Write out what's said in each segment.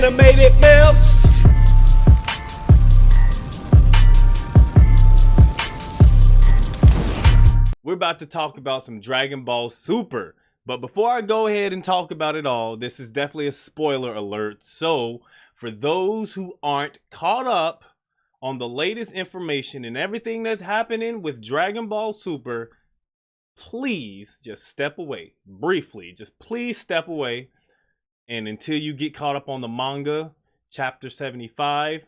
Animated Mel. We're about to talk about some Dragon Ball Super. But before I go ahead and talk about it all, this is definitely a spoiler alert. So, for those who aren't caught up on the latest information and everything that's happening with Dragon Ball Super, please just step away briefly. Just please step away. And until you get caught up on the manga, chapter 75,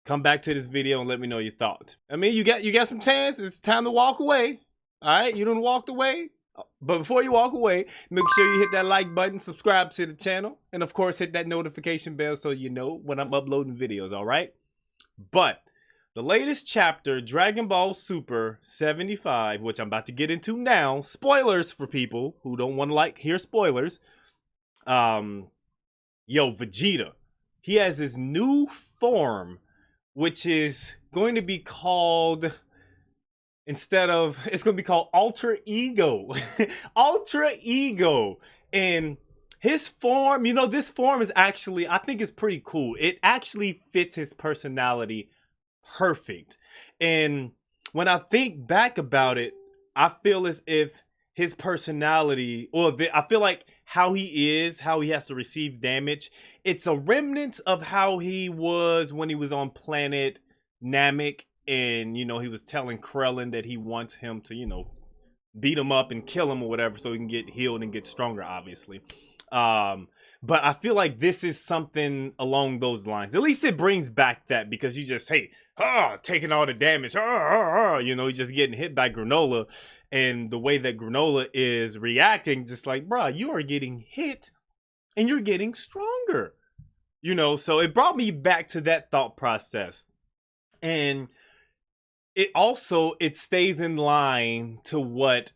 come back to this video and let me know your thoughts. I mean, you got some chance. It's time to walk away. All right, you done walked away. But before you walk away, make sure you hit that like button, subscribe to the channel, and of course hit that notification bell so you know when I'm uploading videos, all right? But the latest chapter, Dragon Ball Super 75, which I'm about to get into now, spoilers for people who don't want to hear spoilers. Vegeta, he has his new form, which is going to be called, it's going to be called Ultra Ego. Ultra Ego. And his form, this form is actually, I think it's pretty cool. It actually fits his personality perfect. And when I think back about it, I feel as if his personality, I feel like how he has to receive damage, it's a remnant of how he was when he was on planet Namek. And, he was telling Krillin that he wants him to, beat him up and kill him or whatever so he can get healed and get stronger, obviously. But I feel like this is something along those lines. At least it brings back that, because he's just, taking all the damage. He's just getting hit by Granola. And the way that Granola is reacting, just like, bruh, you are getting hit and you're getting stronger. So it brought me back to that thought process. And it stays in line to what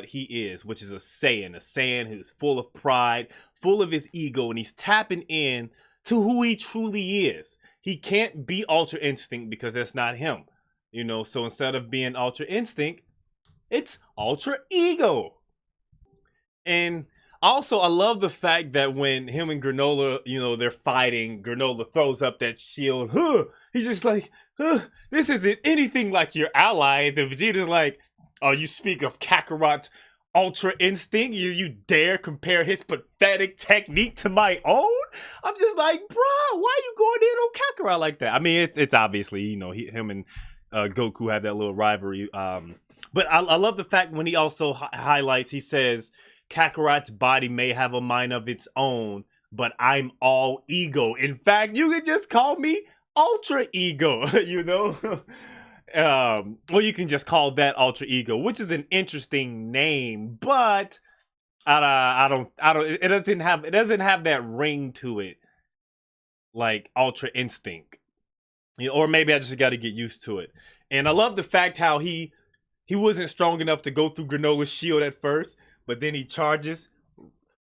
he is, which is a Saiyan who's full of pride, full of his ego, and he's tapping in to who he truly is. He can't be Ultra Instinct because that's not him, so instead of being Ultra Instinct, it's Ultra Ego. And also, I love the fact that when him and Granola, they're fighting, Granola throws up that shield. He's just like, this isn't anything like your allies. And Vegeta's like, oh, you speak of Kakarot's Ultra Instinct? You dare compare his pathetic technique to my own? I'm just like, bro, why are you going in on Kakarot like that? I mean, it's obviously, him and Goku have that little rivalry. But I love the fact when he also highlights, he says, Kakarot's body may have a mind of its own, but I'm all ego. In fact, you could just call me Ultra Ego, well, you can just call that Ultra Ego, which is an interesting name, but I don't, it doesn't have that ring to it like Ultra Instinct, or maybe I just got to get used to it. And I love the fact how he wasn't strong enough to go through Granola's shield at first, but then he charges,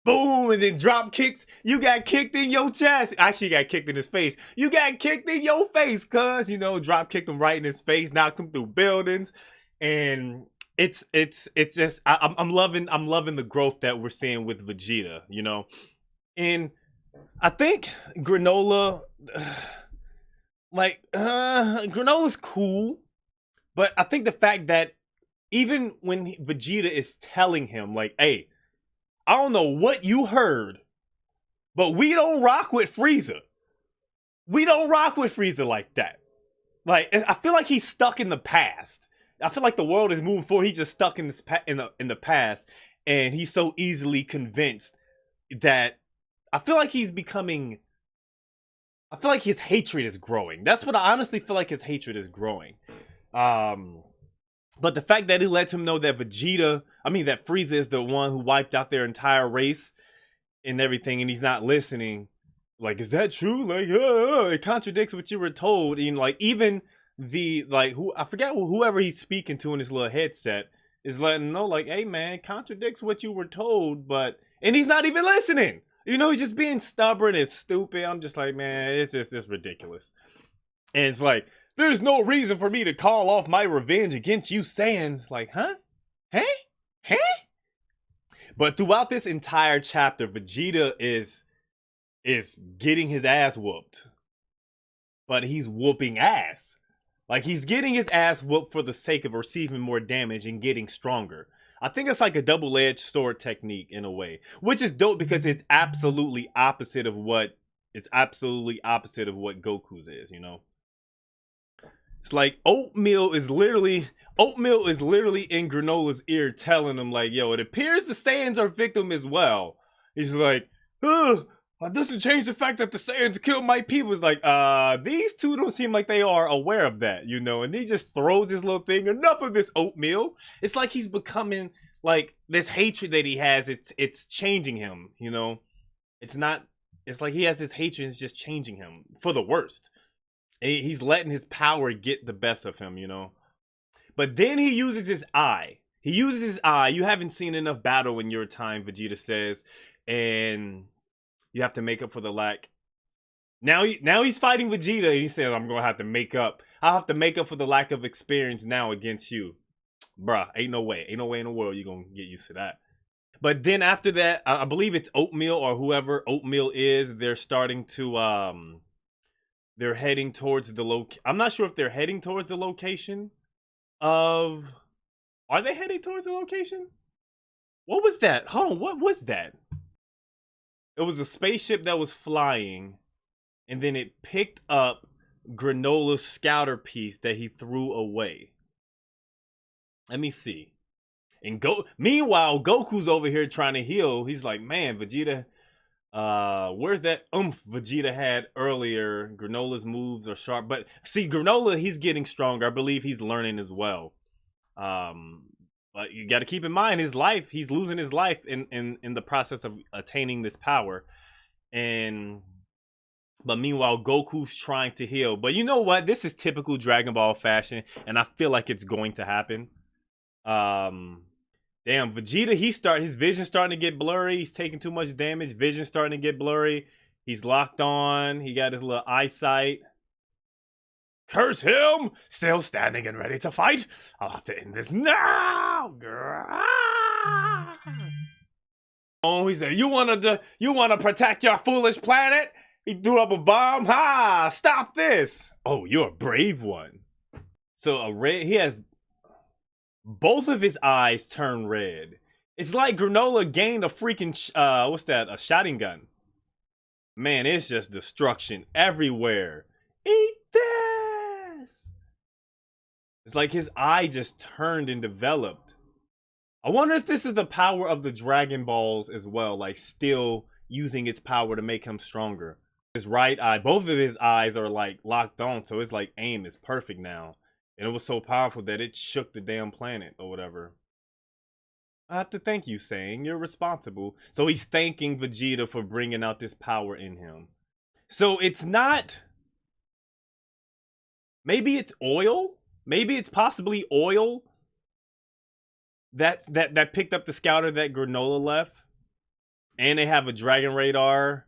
boom, and then drop kicks. You got kicked in your chest. Actually, you got kicked in his face. You got kicked in your face, cuz, drop kicked him right in his face, knocked him through buildings. And it's just, I'm loving the growth that we're seeing with Vegeta, And I think Granola, Granola's cool, but I think the fact that even when Vegeta is telling him, like, hey, I don't know what you heard, but we don't rock with Frieza. We don't rock with Frieza like that. Like, I feel like he's stuck in the past. I feel like the world is moving forward. He's just stuck in the past, and he's so easily convinced that I feel like his hatred is growing. That's what I honestly feel like, his hatred is growing. But the fact that he lets him know that that Frieza is the one who wiped out their entire race and everything, and he's not listening. Like, is that true? Like, it contradicts what you were told. And even I forget whoever he's speaking to in his little headset is letting him know, like, hey man, it contradicts what you were told, and he's not even listening. He's just being stubborn and stupid. I'm just like, man, it's ridiculous. And it's like, there's no reason for me to call off my revenge against you Saiyans. Like, huh? Huh? But throughout this entire chapter, Vegeta is is getting his ass whooped. But he's whooping ass. Like, he's getting his ass whooped for the sake of receiving more damage and getting stronger. I think it's like a double-edged sword technique in a way, which is dope because it's absolutely opposite of what Goku's is, you know? It's like oatmeal is literally in Granola's ear telling him like, yo, it appears the Saiyans are victim as well. He's like, that doesn't change the fact that the Saiyans killed my people. It's like, these two don't seem like they are aware of that, you know? And he just throws his little thing. Enough of this oatmeal. It's like he's becoming like this hatred that he has. It's changing him, you know? It's like he has this hatred. It's just changing him for the worst. He's letting his power get the best of him, you know? But then he uses his eye. You haven't seen enough battle in your time, Vegeta says. And you have to make up for the lack. Now he's fighting Vegeta, and he says, I'm going to have to make up. I'll have to make up for the lack of experience now against you. Bruh, ain't no way. Ain't no way in the world you're going to get used to that. But then after that, I believe it's Oatmeal or whoever Oatmeal is. They're starting to... They're heading towards the I'm not sure if they're heading towards the location of... Are they heading towards the location? What was that? Hold on, what was that? It was a spaceship that was flying, and then it picked up Granola's scouter piece that he threw away. Let me see. And meanwhile, Goku's over here trying to heal. He's like, man, Vegeta... where's that Vegeta had earlier? Granola's moves are sharp, but see, Granola, he's getting stronger. I believe he's learning as well. But you got to keep in mind he's losing his life in the process of attaining this power. But meanwhile, Goku's trying to heal. But you know what? This is typical Dragon Ball fashion, and I feel like it's going to happen. Damn, Vegeta, his vision's starting to get blurry. He's taking too much damage. Vision's starting to get blurry. He's locked on. He got his little eyesight. Curse him! Still standing and ready to fight? I'll have to end this now! Oh, he said, you wanna protect your foolish planet? He threw up a bomb? Ha! Stop this! Oh, you're a brave one. So he has... Both of his eyes turn red. It's like Granola gained a freaking, what's that? A shotting gun. Man, it's just destruction everywhere. Eat this! It's like his eye just turned and developed. I wonder if this is the power of the Dragon Balls as well. Like, still using its power to make him stronger. His right eye, both of his eyes are like locked on. So it's like aim is perfect now. And it was so powerful that it shook the damn planet or whatever. I have to thank you, saying you're responsible. So he's thanking Vegeta for bringing out this power in him. So it's not... Maybe it's oil? Maybe it's possibly oil that picked up the scouter that Granola left. And they have a dragon radar.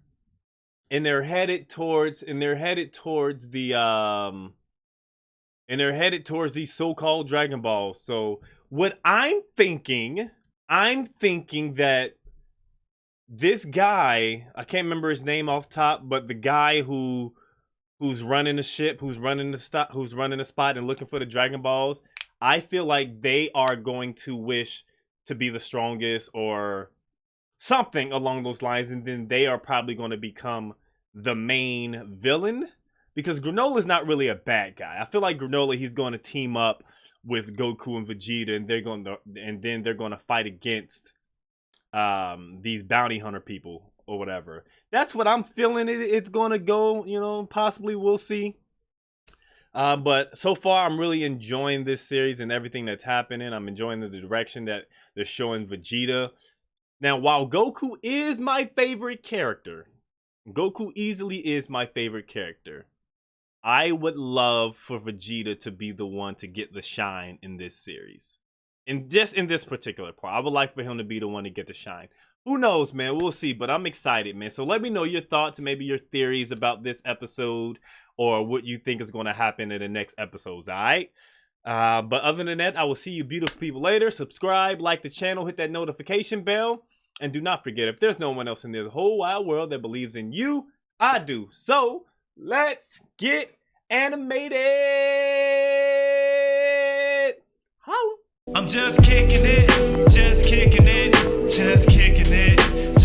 And they're headed towards the and they're headed towards these so-called Dragon Balls. So what I'm thinking that this guy, I can't remember his name off top, but the guy who's running the ship, who's running the spot and looking for the Dragon Balls, I feel like they are going to wish to be the strongest or something along those lines, and then they are probably going to become the main villain. Because Granola's not really a bad guy. I feel like Granola, he's going to team up with Goku and Vegeta, and then they're going to fight against these bounty hunter people or whatever. That's what I'm feeling. It's going to go. You know, possibly we'll see. But so far, I'm really enjoying this series and everything that's happening. I'm enjoying the direction that they're showing Vegeta. Now, while Goku is my favorite character, Goku easily is my favorite character. I would love for Vegeta to be the one to get the shine in this series. In this particular part, I would like for him to be the one to get the shine. Who knows, man? We'll see, but I'm excited, man. So let me know your thoughts, maybe your theories about this episode or what you think is going to happen in the next episodes, all right? But other than that, I will see you beautiful people later. Subscribe, like the channel, hit that notification bell. And do not forget, if there's no one else in this whole wide world that believes in you, I do. So let's get animated. Holla. I'm just kicking it, just kicking it, just kicking it.